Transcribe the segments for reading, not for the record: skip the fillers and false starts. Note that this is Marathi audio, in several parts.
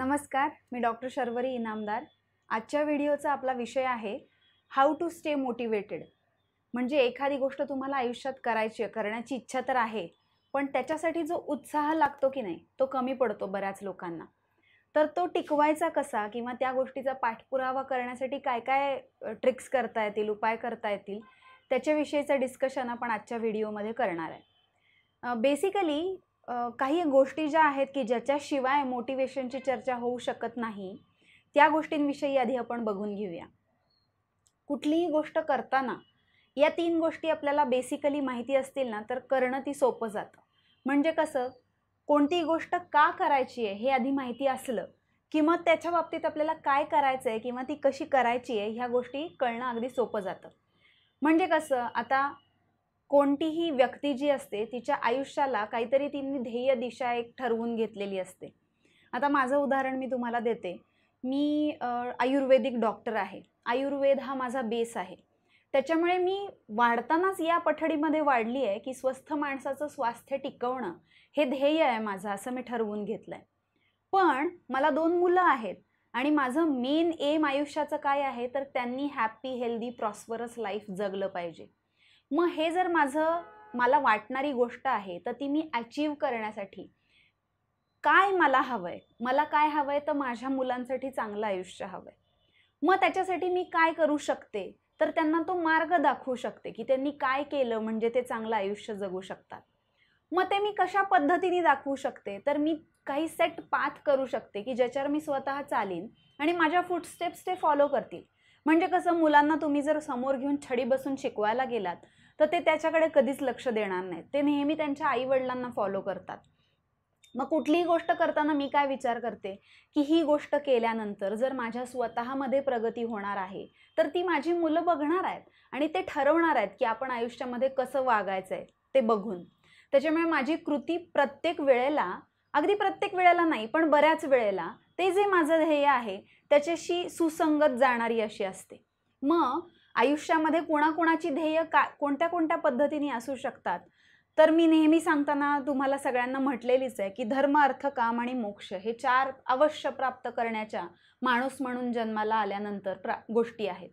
नमस्कार, मी डॉक्टर शर्वरी इनामदार। आजच्या व्हिडिओचा आपला विषय आहे हाऊ टू स्टे मोटिवेटेड। म्हणजे एखादी गोष्ट तुम्हाला आयुष्यात करायची आहे, करण्याची इच्छा तर आहे, पण त्याच्यासाठी जो उत्साह लागतो की नाही तो कमी पडतो बऱ्याच लोकांना। तर तो टिकवायचा कसा किंवा त्या गोष्टीचा पाठपुरावा करण्यासाठी काय काय ट्रिक्स करता येतील, उपाय करता येतील, त्याच्याविषयीचं डिस्कशन आपण आजच्या व्हिडिओमध्ये करणार आहे। बेसिकली काही गोष्टी ज्या आहेत की ज्याच्याशिवाय मोटिवेशनची चर्चा होऊ शकत नाही, त्या गोष्टींविषयी आधी आपण बघून घेऊया। कुठलीही गोष्ट करताना या 3 गोष्टी आपल्याला बेसिकली माहिती असतील ना तर करणं ती सोपं जातं। म्हणजे कसं, कोणतीही गोष्ट का करायची आहे हे आधी माहिती असलं की मग त्याच्या बाबतीत आपल्याला काय करायचं आहे किंवा ती कशी करायची आहे ह्या गोष्टी कळणं अगदी सोपं जातं। म्हणजे कसं, आता कोणतीही व्यक्ती जी असते तिच्या आयुष्याला काहीतरी तिने ध्येय दिशा एक ठरवून घेतलेली असते। आता माझं उदाहरण मी तुम्हाला देते। मी आयुर्वेदिक डॉक्टर आहे। आयुर्वेद हा माझा बेस आहे। त्याच्यामुळे मी वाढतानाच या पठडीमध्ये वाढली आहे की स्वस्थ माणसाचं स्वास्थ्य टिकवणं हे ध्येय आहे माझं, असं मी ठरवून घेतलंय। पण मला 2 मुलं आहेत आणि माझं मेन एम आयुष्याचं काय आहे तर त्यांनी हॅपी, हेल्दी, प्रॉस्परस लाईफ जगलं पाहिजे। मग हे जर मला वाटणारी गोष्ट आहे तर ती मी अचीव करण्यासाठी काय मला हवंय, मला काय हवंय तर माझ्या मुलांसाठी चांगलं आयुष्य हवंय। मग त्याच्यासाठी मी काय करू शकते तर त्यांना तो मार्ग दाखवू शकते की त्यांनी काय केलं म्हणजे ते चांगलं आयुष्य जगू शकतात। मग ते मी कशा पद्धतीने दाखवू शकते तर मी काही सेट पाथ करू शकते की ज्याच्यावर मी स्वतः चालीन आणि माझ्या फुटस्टेप्स ते फॉलो करतील। म्हणजे कसं, मुलांना तुम्ही जर समोर घेऊन छडी बसून शिकवायला गेलात तर ते त्याच्याकडे कधीच लक्ष देणार नाहीत, ते नेहमी त्यांच्या आईवडिलांना फॉलो करतात। मग कुठलीही गोष्ट करताना मी काय विचार करते की ही गोष्ट केल्यानंतर जर माझ्या स्वतःमध्ये प्रगती होणार आहे तर ती माझी मुलं बघणार आहेत आणि ते ठरवणार आहेत की आपण आयुष्यामध्ये कसं वागायचं आहे ते बघून। त्याच्यामुळे माझी कृती प्रत्येक वेळेला, अगदी प्रत्येक वेळेला नाही पण बऱ्याच वेळेला, ते जे माझं ध्येय आहे त्याच्याशी सुसंगत जाणारी अशी असते। मग आयुष्यामध्ये कोणाकोणाची ध्येय कोणत्या कोणत्या पद्धतीने असू शकतात तर मी नेहमी सांगताना तुम्हाला सगळ्यांना म्हटलेलीच आहे की धर्म, अर्थ, काम आणि मोक्ष हे 4 अवश्य प्राप्त करण्याच्या माणूस म्हणून जन्माला आल्यानंतर गोष्टी आहेत।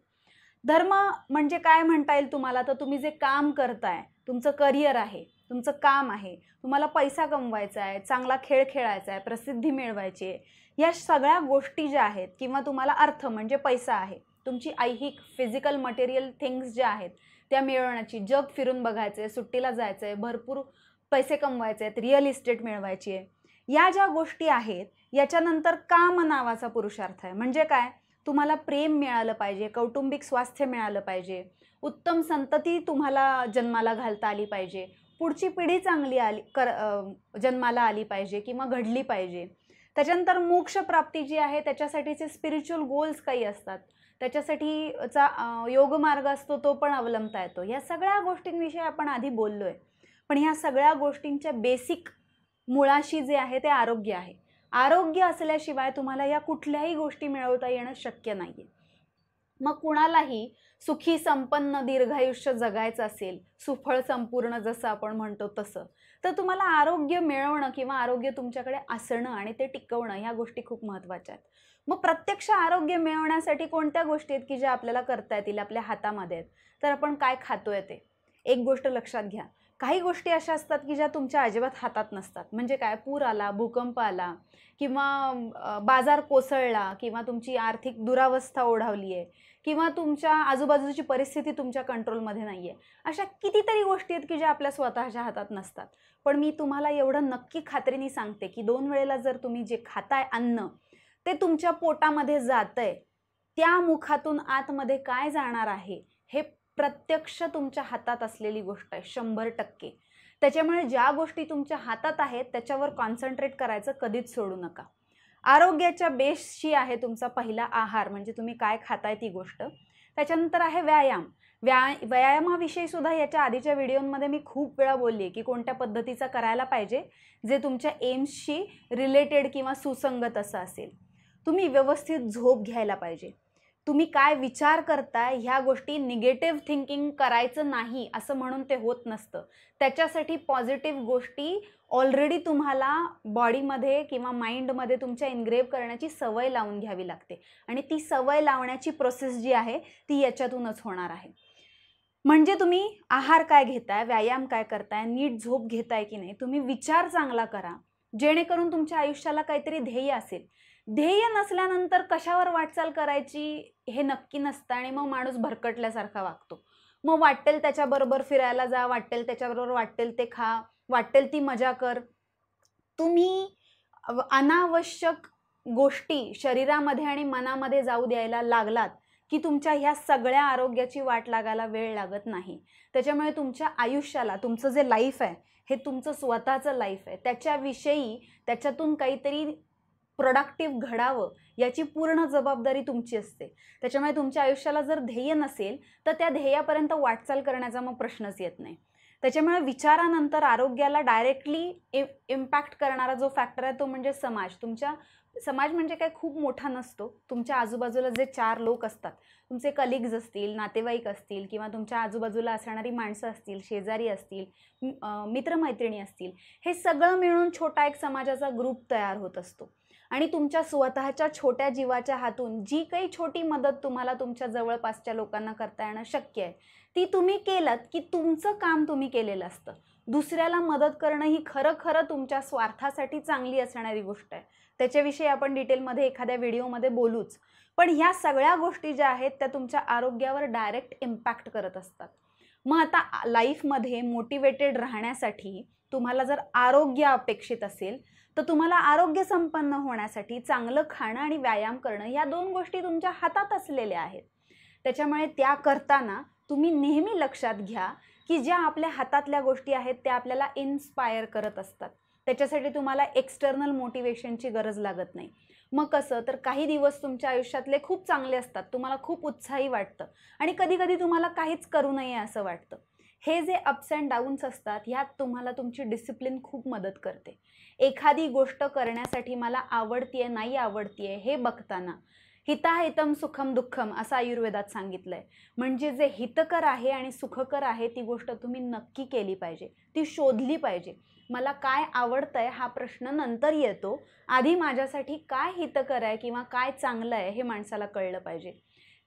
धर्म म्हणजे काय म्हणता येईल तुम्हाला, तर तुम्ही जे काम करताय, तुमचं करिअर आहे, तुमचं काम आहे, तुम्हाला पैसा कमवायचा आहे, चांगला खेळ खेळायचा आहे, प्रसिद्धी मिळवायची आहे, या सगळ्या गोष्टी ज्या आहेत, किंवा तुम्हाला अर्थ म्हणजे पैसा आहे, तुमची ऐहिक फिजिकल मटेरियल थिंग्स ज्या आहेत त्या मिळवण्याची, जग फिरून बघायचं आहे, सुट्टीला जायचं आहे, भरपूर पैसे कमवायचे आहेत, रिअल इस्टेट मिळवायची आहे, या ज्या गोष्टी आहेत याच्यानंतर काम नावाचा पुरुषार्थ आहे। म्हणजे काय, तुम्हाला प्रेम मिळालं पाहिजे, कौटुंबिक स्वास्थ्य मिळालं पाहिजे, उत्तम संतती तुम्हाला जन्माला घालता आली पाहिजे, पुढची पिढी चांगली जन्माला आली पाहिजे किंवा घडली पाहिजे। त्याच्यानंतर मोक्ष प्राप्ती जी आहे त्याच्यासाठीचे स्पिरिच्युअल गोल्स काही असतात, त्याच्यासाठीचा योगमार्ग असतो तो पण अवलंबता येतो। या सगळ्या गोष्टींविषयी आपण आधी बोललोय, पण ह्या सगळ्या गोष्टींच्या बेसिक मुळाशी जे आहे ते आरोग्य आहे। आरोग्य असल्याशिवाय तुम्हाला या कुठल्याही गोष्टी मिळवता येणं शक्य नाहीये। मग कुणालाही सुखी, संपन्न, दीर्घायुष्य जगायचं असेल, सुफळ संपूर्ण जसं आपण म्हणतो तसं, तर तुम्हाला आरोग्य मिळवणं किंवा आरोग्य तुमच्याकडे असणं आणि ते टिकवणं ह्या गोष्टी खूप महत्त्वाच्या आहेत। मग प्रत्यक्ष आरोग्य मिळवण्यासाठी कोणत्या गोष्टी आहेत की ज्या आपल्याला करता येतील, आपल्या हातामध्ये आहेत, तर आपण काय खातोय ते। एक गोष्ट लक्षात घ्या, काही गोष्टी अशा असतात की ज्या तुमच्या अजिबात हातात नसतात। म्हणजे काय, पूर आला, भूकंप आला किंवा बाजार कोसळला किंवा तुमची आर्थिक दुरावस्था ओढावली आहे किंवा तुमच्या आजूबाजूची परिस्थिती तुमच्या कंट्रोलमध्ये नाही आहे, अशा कितीतरी गोष्टी आहेत की ज्या आपल्या स्वतःच्या हातात नसतात। पण मी तुम्हाला एवढं नक्की खात्रीने सांगते की 2 वेळेला जर तुम्ही जे खाताय अन्न ते तुमच्या पोटामध्ये जातंय, त्या मुखातून आतमध्ये काय जाणार आहे हे प्रत्यक्ष तुमच्या हातात असलेली गोष्ट आहे, 100%। त्याच्यामुळे ज्या गोष्टी तुमच्या हातात आहेत त्याच्यावर कॉन्सन्ट्रेट करायचं कधीच सोडू नका। आरोग्याच्या बेसशी आहे तुमचा पहिला आहार, म्हणजे तुम्ही काय खाताय ती गोष्ट। त्याच्यानंतर आहे व्यायाम। व्यायामाविषयी सुद्धा याच्या आधीच्या व्हिडिओमध्ये मी खूप वेळा बोलली की कोणत्या पद्धतीचा करायला पाहिजे जे तुमच्या एम्सशी रिलेटेड किंवा सुसंगत असं असेल। तुम्ही व्यवस्थित झोप घ्यायला पाहिजे, तुम्ही काय विचार करताय ह्या गोष्टी निगेटिव्ह थिंकिंग करायचं नाही असं म्हणून ते होत नसतं. त्याच्यासाठी पॉझिटिव्ह गोष्टी ऑलरेडी तुम्हाला बॉडीमध्ये किंवा माइंडमध्ये तुमच्या इनग्रेव्ह करण्याची सवय लावून घ्यावी लागते आणि ती सवय लावण्याची प्रोसेस जी आहे ती याच्यातूनच होणार आहे. म्हणजे तुम्ही आहार काय घेताय, व्यायाम काय करताय, नीट झोप घेताय की नाही, तुम्ही विचार चांगला करा जेणेकरून तुमच्या आयुष्याला काहीतरी ध्येय असेल. ध्येय नसल्यानंतर कशावर वाटचाल करायची हे नक्की नसतं आणि मग माणूस भरकटल्यासारखा वागतो. मग वाटेल त्याच्याबरोबर फिरायला जा, वाटेल त्याच्याबरोबर वाटेल ते खा, वाटेल ती मजा कर. तुम्ही अनावश्यक गोष्टी शरीरामध्ये आणि मनामध्ये जाऊ द्यायला लागलात की तुमच्या ह्या सगळ्या आरोग्याची वाट लागायला वेळ लागत नाही. त्याच्यामुळे तुमच्या आयुष्याला, तुमचं जे लाईफ आहे हे तुमचं स्वतःचं लाईफ आहे, त्याच्याविषयी त्याच्यातून काहीतरी प्रोडक्टिव्ह घडावं याची पूर्ण जबाबदारी तुमची असते. त्याच्यामुळे तुमच्या आयुष्याला जर ध्येय नसेल तर त्या ध्येयापर्यंत वाटचाल करण्याचा मग प्रश्नच येत नाही. त्याच्यामुळे विचारानंतर आरोग्याला डायरेक्टली इम्पॅक्ट करणारा जो फॅक्टर आहे तो म्हणजे समाज. तुमच्या समाज म्हणजे काय खूप मोठा नसतो. तुमच्या आजूबाजूला जे 4 लोक असतात, तुमचे कलिग्ज असतील, नातेवाईक असतील किंवा तुमच्या आजूबाजूला असणारी माणसं असतील, शेजारी असतील, मित्रमैत्रिणी असतील, हे सगळं मिळून छोटा एक समाजाचा ग्रुप तयार होत असतो. आणि तुमच्या स्वतःच्या छोट्या जीवाच्या हातून जी काही छोटी मदत तुम्हाला तुमच्या जवळपासच्या लोकांना करता येणं शक्य आहे ती तुम्ही केलत की तुमचं काम तुम्ही केलेलं असतं. दुसऱ्याला मदत करणं ही खरं तुमच्या स्वार्थासाठी चांगली असणारी गोष्ट आहे. त्याच्याविषयी आपण डिटेलमध्ये एखाद्या व्हिडिओमध्ये बोलूच. पण ह्या सगळ्या गोष्टी ज्या आहेत त्या तुमच्या आरोग्यावर डायरेक्ट इम्पॅक्ट करत असतात. मग आता लाईफमध्ये मोटिवेटेड राहण्यासाठी तुम्हाला जर आरोग्य अपेक्षित असेल तर तुम्हाला आरोग्य संपन्न होण्यासाठी चांगलं खाणं आणि व्यायाम करणं या 2 गोष्टी तुमच्या हातात असलेल्या आहेत. त्याच्यामुळे त्या करताना तुम्ही नेहमी लक्षात घ्या की ज्या आपल्या हातातल्या गोष्टी आहेत त्या आपल्याला इन्स्पायर करत असतात. त्याच्यासाठी तुम्हाला एक्सटर्नल मोटिवेशनची गरज लागत नाही. मग कसं तर काही दिवस तुमच्या आयुष्यातले खूप चांगले असतात, तुम्हाला खूप उत्साही वाटतं आणि कधी कधी तुम्हाला काहीच करू नये असं वाटतं. हे जे अप्स अँड डाऊन्स असतात ह्यात तुम्हाला तुमची डिसिप्लिन खूप मदत करते. एखादी गोष्ट करण्यासाठी मला आवडतीये नाही आवडतीये हे बघताना हिताहितम सुखम दुःखम असं आयुर्वेदात सांगितलंय. म्हणजे जे हितकर आहे आणि सुखकर आहे ती गोष्ट तुम्ही नक्की केली पाहिजे, ती शोधली पाहिजे. मला काय आवडतंय हा प्रश्न नंतर येतो, आधी माझ्यासाठी काय हितकर आहे किंवा काय चांगलं आहे हे माणसाला कळलं पाहिजे.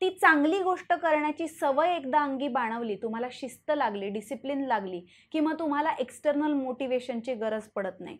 ती चांगली गोष्ट करण्याची सवय एकदा अंगी बाणवली, तुम्हाला शिस्त लागली, डिसिप्लिन लागली की मग तुम्हाला एक्सटर्नल मोटिवेशनची गरज पडत नाही.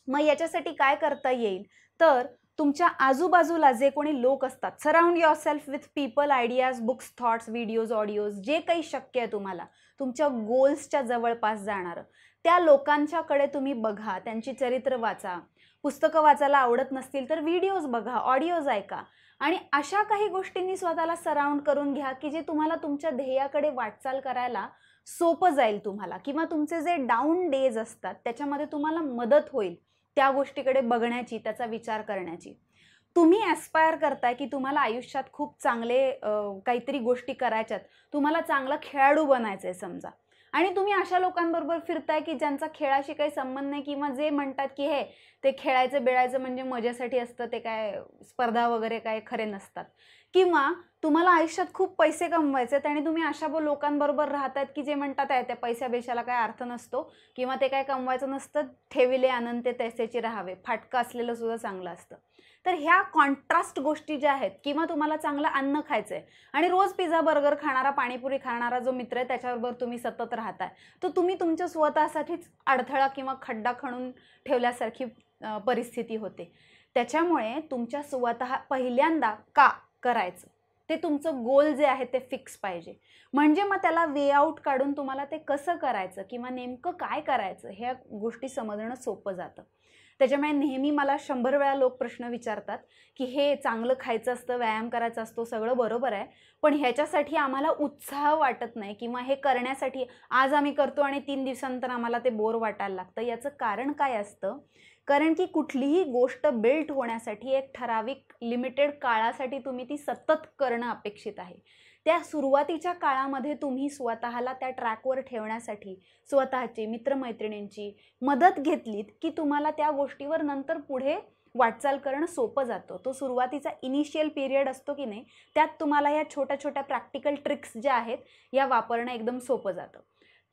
मग याच्यासाठी काय करता येईल तर तुमच्या आजूबाजूला जे कोणी लोक असतात, surround yourself with people, ideas, books, thoughts, videos, audios, जे काही शक्य आहे तुम्हाला तुमच्या गोल्सच्या जवळपास जाणारं त्या लोकांच्याकडे तुम्ही बघा, त्यांची चरित्र वाचा. पुस्तकं वाचायला आवडत नसतील तर व्हिडिओज बघा, ऑडिओज ऐका आणि अशा काही गोष्टींनी स्वतःला सराउंड करून घ्या की जे तुम्हाला तुमच्या ध्येयाकडे वाटचाल करायला सोपं जाईल तुम्हाला, किंवा तुमचे जे डाऊन डेज असतात त्याच्यामध्ये तुम्हाला मदत होईल त्या गोष्टीकडे बघण्याची, त्याचा विचार करण्याची. तुम्ही ॲस्पायर करताय की तुम्हाला आयुष्यात खूप चांगले काहीतरी गोष्टी करायच्यात, तुम्हाला चांगला खेळाडू बनायचं आहे समजा, आणि तुम्ही अशा लोकांबरोबर फिरताय की ज्यांचा खेळाशी काही संबंध नाही किंवा जे म्हणतात की हे ते खेळायचं बेळायचं म्हणजे मजेसाठी असतं, ते काय स्पर्धा वगैरे काय खरे नसतात, किंवा तुम्हाला आयुष्यात खूप पैसे कमवायचे आहेत आणि तुम्ही अशा लोकांबरोबर राहतायत की जे म्हणतात आहे त्या पैसा बेशाला काय अर्थ नसतो किंवा ते काय कमवायचं नसतं, ठेविले आनंद ते तैसेचे राहावे, फाटका असलेलं सुद्धा चांगलं असतं. तर ह्या कॉन्ट्रास्ट गोष्टी ज्या आहेत, किंवा तुम्हाला चांगलं अन्न खायचं आहे आणि रोज पिझ्झा बर्गर खाणारा, पाणीपुरी खाणारा जो मित्र आहे त्याच्याबरोबर तुम्ही सतत राहताय, तर तुम्ही तुमच्या स्वतःसाठीच अडथळा किंवा खड्डा खणून ठेवल्यासारखी परिस्थिती होते. त्याच्यामुळे तुमच्या स्वतः पहिल्यांदा का करायचं ते तुमचं गोल जे आहे ते फिक्स पाहिजे. म्हणजे मग त्याला वे आउट काढून तुम्हाला ते कसं करायचं किंवा नेमकं काय करायचं ह्या गोष्टी समजणं सोपं जातं. त्याच्यामुळे नेहमी मला 100 वेळा लोक प्रश्न विचारतात की हे चांगलं खायचं असतं, व्यायाम करायचा असतो, सगळं बरोबर आहे, पण ह्याच्यासाठी आम्हाला उत्साह वाटत नाही किंवा हे करण्यासाठी आज आम्ही करतो आणि 3 दिवसांनंतर आम्हाला ते बोर वाटायला लागतं. याचं कारण काय असतं? कारण की कुठलीही गोष्ट बिल्ट होण्यासाठी एक ठराविक लिमिटेड काळासाठी तुम्ही ती सतत करणं अपेक्षित आहे. त्या सुरुवातीच्या काळामध्ये तुम्ही स्वतःला त्या ट्रॅकवर ठेवण्यासाठी स्वतःची, मित्रमैत्रिणींची मदत घेतलीत की तुम्हाला त्या गोष्टीवर नंतर पुढे वाटचाल करणं सोपं जातं. तो सुरुवातीचा इनिशियल पिरियड असतो की नाही, त्यात तुम्हाला या छोट्या छोट्या प्रॅक्टिकल ट्रिक्स ज्या आहेत या वापरणं एकदम सोपं जातं.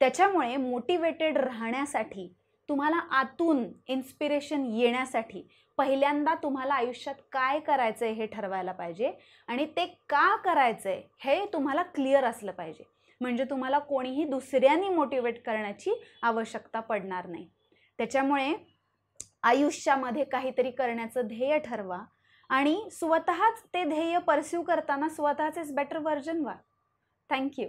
त्याच्यामुळे मोटिवेटेड राहण्यासाठी, तुम्हाला आतून इन्स्पिरेशन येण्यासाठी पहिल्यांदा तुम्हाला आयुष्यात काय करायचं आहे हे ठरवायला पाहिजे आणि ते का करायचं आहे हे तुम्हाला क्लिअर असलं पाहिजे. म्हणजे तुम्हाला कोणीही दुसऱ्यांनी मोटिवेट करण्याची आवश्यकता पडणार नाही. त्याच्यामुळे आयुष्यामध्ये काहीतरी करण्याचं ध्येय ठरवा आणि स्वतःच ते ध्येय परस्यू करताना स्वतःचेच बेटर व्हर्जन व्हा. थँक्यू.